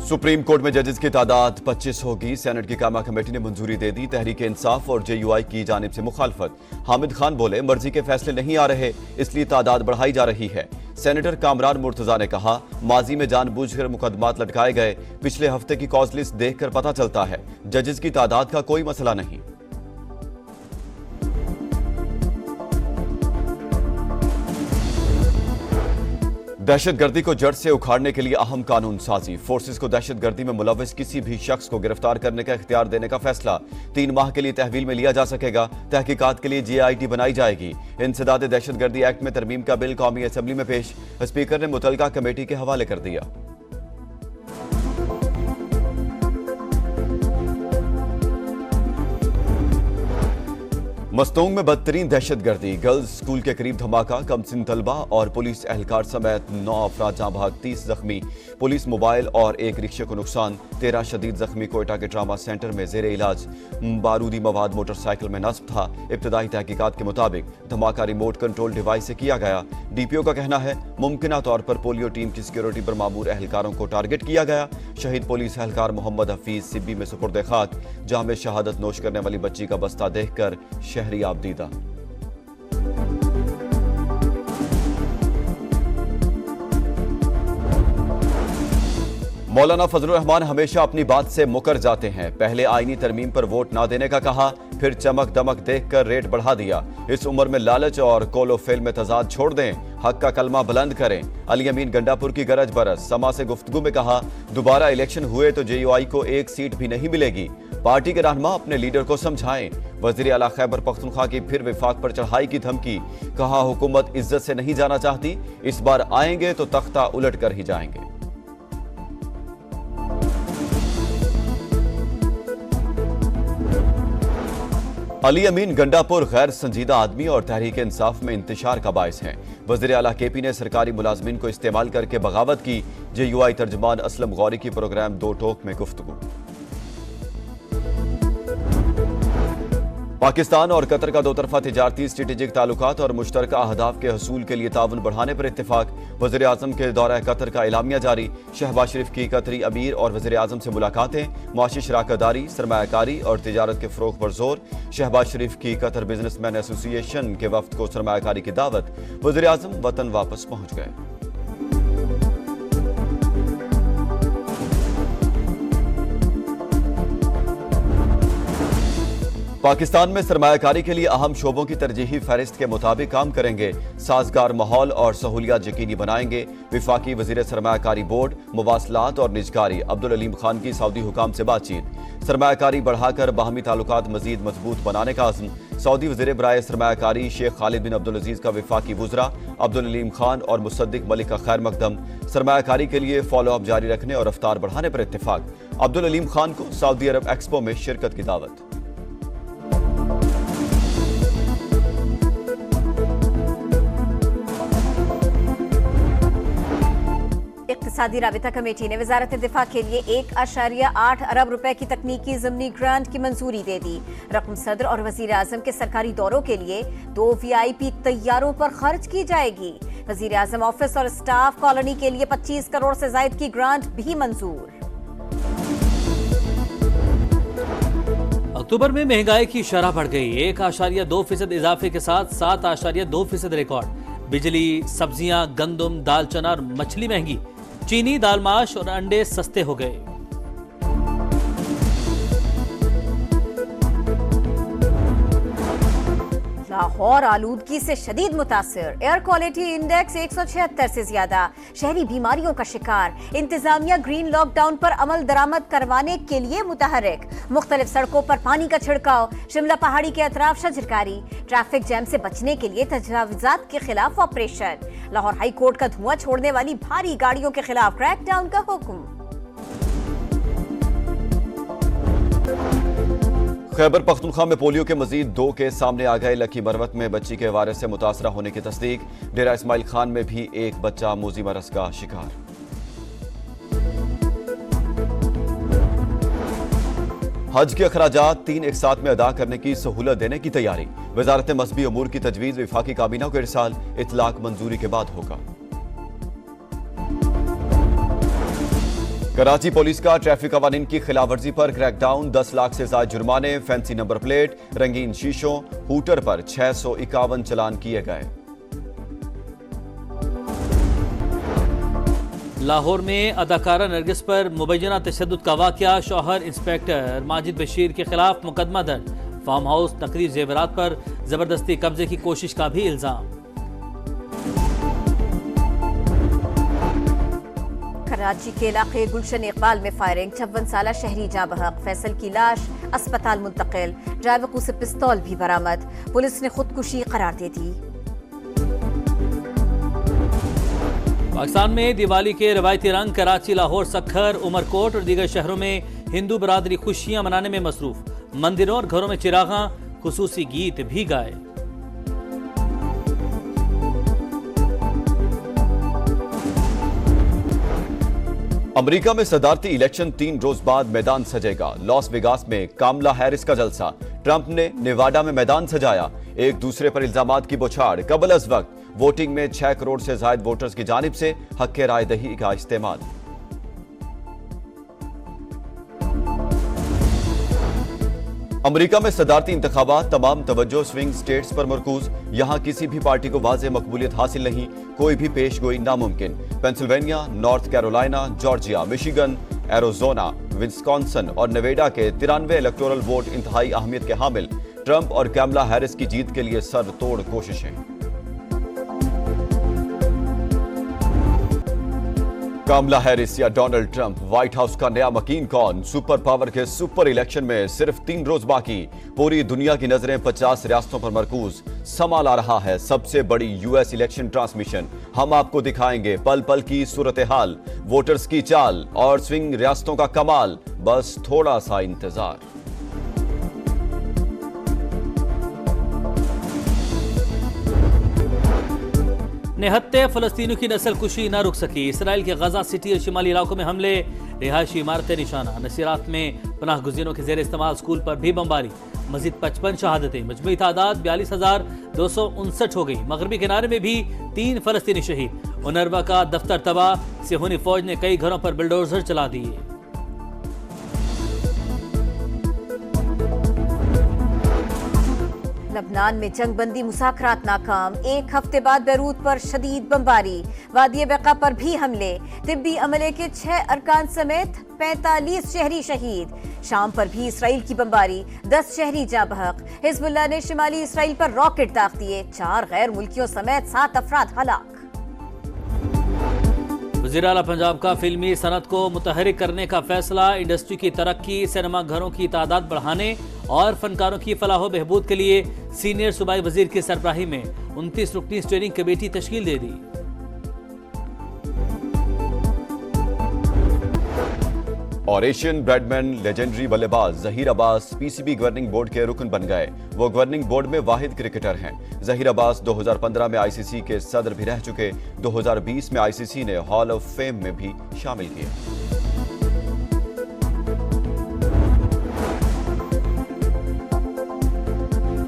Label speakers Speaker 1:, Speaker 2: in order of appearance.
Speaker 1: Supreme court में जजेस की तादाद 25 होगी। सेनेट की कामा कमेटी ने मंजूरी दे दी। तहरीक इंसाफ और जेयूआई की जानिब से मुखालफत। हामिद खान बोले, मर्जी के फैसले नहीं आ रहे, इसलिए तादाद बढ़ाई जा रही है। सेनेटर कामरान मुर्तजा ने कहा, माजी में जानबूझकर मुकदमात लटकाए गए। पिछले हफ्ते की कॉज लिस्ट देखकर पता चलता है जजेस की तादाद का कोई मसला नहीं। दहशतगर्दी को जड़ से उखाड़ने के लिए अहम कानून साजी। फोर्सेस को दहशतगर्दी में मुलविस किसी भी शख्स को गिरफ्तार करने का इख्तियार देने का फैसला 3 माह के लिए तहवील में लिया जा सकेगा। तहकीकात के लिए GIT बनाई जाएगी। इंसदाद दहशतगर्दी एक्ट में तरमीम का बिल कौमी असेंबली में पेश। स्पीकर ने मुतलका कमेटी के हवाले कर दिया। मस्तूंग में बदतरीन दहशतगर्दी। गर्ल्स स्कूल के करीब धमाका। कमसिन तलबा और पुलिस एहलकार समेत 9 अफराद जहां भाग, 30 जख्मी। पुलिस मोबाइल और एक रिक्शे को नुकसान। 13 शदीद जख्मी। कोयटा के ट्रामा सेंटर में जेर इलाज। बारूदी मवाद मोटरसाइकिल में नस्ब था। इब्तदाई तहकीकात के मुताबिक धमाका रिमोट कंट्रोल डिवाइस से किया गया। DPO का कहना है, मुमकिना तौर पर पोलियो टीम की सिक्योरिटी पर मामूर एहलकारों को टारगेट किया गया। शहीद पुलिस एहलकार मोहम्मद हफीज सिब्बी में सुपुर्द खाक। जहां में शहादत नोश करने वाली बच्ची का बस्ता देखकर शहरी आबदीदा। मौलाना फजलुर रहमान हमेशा अपनी बात से मुकर जाते हैं। पहले आईनी तरमीम पर वोट ना देने का कहा, फिर चमक दमक देखकर रेट बढ़ा दिया। इस उम्र में लालच और कोलोफेल में तजाद छोड़ दें, हक का कलमा बुलंद करें। अली अमीन गंडापुर की गरज बरस। समा से गुफ्तगू में कहा, दोबारा इलेक्शन हुए तो JUI को एक सीट भी नहीं मिलेगी। पार्टी के रहनुमा अपने लीडर को समझाएं। वजीर आला खैबर पख्तूनख्वा की फिर विफाक पर चढ़ाई की धमकी। कहा, हुकूमत इज्जत से नहीं जाना चाहती, इस बार आएंगे तो तख्ता उलट कर ही जाएंगे। अली अमीन गंडापुर गैर संजीदा आदमी और तहरीक इंसाफ में इंतशार का बायस है। वज़ीर आला KP ने सरकारी मुलाजमीन को इस्तेमाल करके बगावत की। JUI तर्जुमान असलम गौरी की प्रोग्राम दो टोक में गुफ्तगू। पाकिस्तान और कतर का 2 तरफा तिजारती स्ट्रेटेजिक ताल्लुकात और मुश्तरका अहदाफ के हसूल के लिए ताउन बढ़ाने पर इत्तेफाक। वज़ीर आज़म के दौरा कतर का एलामिया जारी। शहबाज शरीफ की कतरी अमीर और वज़ीर आज़म से मुलाकातें। मुआशी शराकतदारी, सरमायाकारी और तिजारत के फ़रोग़ पर जोर। शहबाज शरीफ की कतर बिजनेसमैन एसोसिएशन के वफ्द को सरमायाकारी की दावत। वज़ीर आज़म वतन वापस पहुंच गए। पाकिस्तान में सरमायाकारी के लिए अहम शोबों की तरजीही फहरिस्त के मुताबिक काम करेंगे। साजगार माहौल और सहूलियात यकीनी बनाएंगे। विफाकी वजीर सरमायाकारी बोर्ड, मुवासलात और निजकारी अब्दुल अलीम खान की सऊदी हुकाम से बातचीत। सरमायाकारी बढ़ाकर बाहमी ताल्लुकात मजीद मजबूत बनाने का अज़्म। सऊदी वजीर बराए सरमायाकारी शेख खालिद बिन अब्दुल अजीज का विफाकी वुज़रा अब्दुल अलीम खान और मुसद्दिक मलिक का खैर मकदम। सरमायाकारी के लिए फॉलो अप जारी रखने और रफ्तार बढ़ाने पर इत्तेफाक। अब्दुल अलीम खान को सऊदी अरब एक्सपो में शिरकत की दावत।
Speaker 2: इक़्तिसादी राबिता कमेटी ने वज़ारत दिफा के लिए 1.8 अरब रुपए की तकनीकी ज़मीनी ग्रांट की मंजूरी दे दी। रकम सदर और वज़ीर आज़म के सरकारी दौरों के लिए 2 VIP तैयारों पर खर्च की जाएगी। वज़ीर आज़म ऑफिस और स्टाफ कॉलोनी के लिए 25 करोड़ से जायद की ग्रांट भी मंजूर।
Speaker 3: अक्टूबर में महंगाई की शरह बढ़ गई। 1.2% इजाफे के साथ 7.2% रिकॉर्ड। बिजली, सब्जियां, गंदम, दाल, चना और मछली महंगी। चीनी, दाल, माश और अंडे सस्ते हो गए।
Speaker 2: लाहौर आलूदगी से शदीद मुतासिर। एयर क्वालिटी इंडेक्स 176 से ज्यादा। शहरी बीमारियों का शिकार। इंतजामिया ग्रीन लॉकडाउन पर अमल दरामद करवाने के लिए मुतहरिक। मुख्तलिफ सड़कों पर पानी का छिड़काव। शिमला पहाड़ी के अतराफ शजरकारी। ट्रैफिक जैम से बचने के लिए तजावुजात के खिलाफ ऑपरेशन। लाहौर हाई कोर्ट का धुआं छोड़ने वाली भारी गाड़ियों के खिलाफ क्रैकडाउन का हुक्म।
Speaker 1: खैबर पख्तूनख्वा में पोलियो के मजीद 2 केस सामने आ गए। लकी मरवत में बच्ची के वायरस से मुतासरा होने की तस्दीक। डेरा इस्माइल खान में भी एक बच्चा मूजी मरस का शिकार। हज के अखराजात 3 एक साथ में अदा करने की सहूलत देने की तैयारी। वजारत मजहबी अमूर की तजवीज़ विफाकी काबीना को इरसाल। इतलाक मंजूरी के बाद होगा। कराची पुलिस का ट्रैफिक कवानीन की खिलाफवर्जी पर क्रैकडाउन, 10 लाख से ज्यादा जुर्माने, फैंसी नंबर प्लेट, रंगीन शीशों, हूटर पर 651 चालान किए गए।
Speaker 3: लाहौर में अदाकारा नरगिस पर मुबैना तशद्दुद का वाकया, शौहर इंस्पेक्टर माजिद बशीर के खिलाफ मुकदमा दर्ज, फार्म हाउस नकली जेवरात पर जबरदस्ती कब्जे की कोशिश का भी इल्जाम।
Speaker 2: कराची के इलाके गुलशन इकबाल में फायरिंग, 56 साला शहरी जाँ बहक, फैसल की लाश अस्पताल मुंतकिल, ड्राइवर से पिस्तौल भी बरामद, पुलिस ने खुदकुशी करार दे दी।
Speaker 3: पाकिस्तान में दिवाली के रवायती रंग, कराची, लाहौर, सक्खर, उमरकोट और दीगर शहरों में हिंदू बरादरी खुशियां मनाने में मसरूफ, मंदिरों और घरों में चिरागां, खुसूसी गीत भी गाए।
Speaker 1: अमेरिका में सदारती इलेक्शन 3 रोज बाद मैदान सजेगा, लॉस वेगास में कामला हैरिस का जलसा, ट्रंप ने नेवाडा में मैदान सजाया, एक दूसरे पर इल्जामात की बौछार, कबल अज वक्त वोटिंग में 6 करोड़ से ज्यादा वोटर्स की जानिब से हक के राय दही का इस्तेमाल। अमेरिका में सदारती इंतखाबात, तमाम तवज्जो स्विंग स्टेट्स पर मरकूज, यहां किसी भी पार्टी को वाज़ेह मकबूलियत हासिल नहीं, कोई भी पेशगोई नामुमकिन। Pennsylvania, North Carolina, Georgia, Michigan, Arizona, Wisconsin और नेवाडा के 93 इलेक्टोरल वोट इंतहाई अहमियत के हामिल। ट्रंप और कामला हैरिस की जीत के लिए सर तोड़ कोशिशें। कामला हैरिस या डोनाल्ड ट्रंप, व्हाइट हाउस का नया मकीन कौन? सुपर पावर के सुपर इलेक्शन में सिर्फ 3 रोज बाकी, पूरी दुनिया की नजरें 50 रियासतों पर मरकूज। संभाल आ रहा है सबसे बड़ी यूएस इलेक्शन ट्रांसमिशन, हम आपको दिखाएंगे पल पल की सूरत हाल, वोटर्स की चाल और स्विंग रियासतों का कमाल, बस थोड़ा सा इंतजार।
Speaker 3: निहत्ते फलस्तीनियों की नस्ल कुशी न रुक सकी, इसराइल के गजा सिटी और शिमाली इलाकों में हमले, रिहायशी इमारतें निशाना, नसीरात में पनाह गुज़ीरों के जेर इस्तेमाल स्कूल पर भी बमबारी, मजीद 55 शहादतें, मजमूई तादाद 42,259 हो गई। मगरबी किनारे में भी 3 फलस्तीनी शहीद, उनरवा का दफ्तर तबाह, सिहोनी फौज ने कई घरों पर बुलडोजर चला दिए।
Speaker 2: लबनान में जंगबंदी मुज़ाकरात नाकाम, 1 हफ्ते बाद बैरूत पर शदीद बमबारी, वादी बेका पर भी हमले, तिब्बी अमले के 6 अरकान समेत 45 शहरी शहीद। शाम पर भी इसराइल की बमबारी, 10 शहरी जाँ बहक, हिजबुल्लाह ने शिमाली इसराइल पर रॉकेट दाग दिए, 4 गैर मुल्कियों समेत 7 अफराद हलाक।
Speaker 3: वज़ीर आला पंजाब का फिल्मी सनत को मुतहरिक करने का फैसला, इंडस्ट्री की तरक्की, सिनेमा घरों की तादाद बढ़ाने और फनकारों की फलाह बहबूद के लिए सीनियर सूबाई वजीर की सरबराही में 29 रुकनी स्टीयरिंग कमेटी तश्कील दे दी।
Speaker 1: और एशियन बैडमिंटन लेजेंडरी बल्लेबाज Zaheer Abbas PCB governing board के रुकन बन गए, वो गवर्निंग बोर्ड में वाहिद क्रिकेटर हैं। जहीर अब्बास 2015 में आईसीसी के सदर भी रह चुके, 2020 में आईसीसी ने हॉल ऑफ फेम में भी शामिल किए।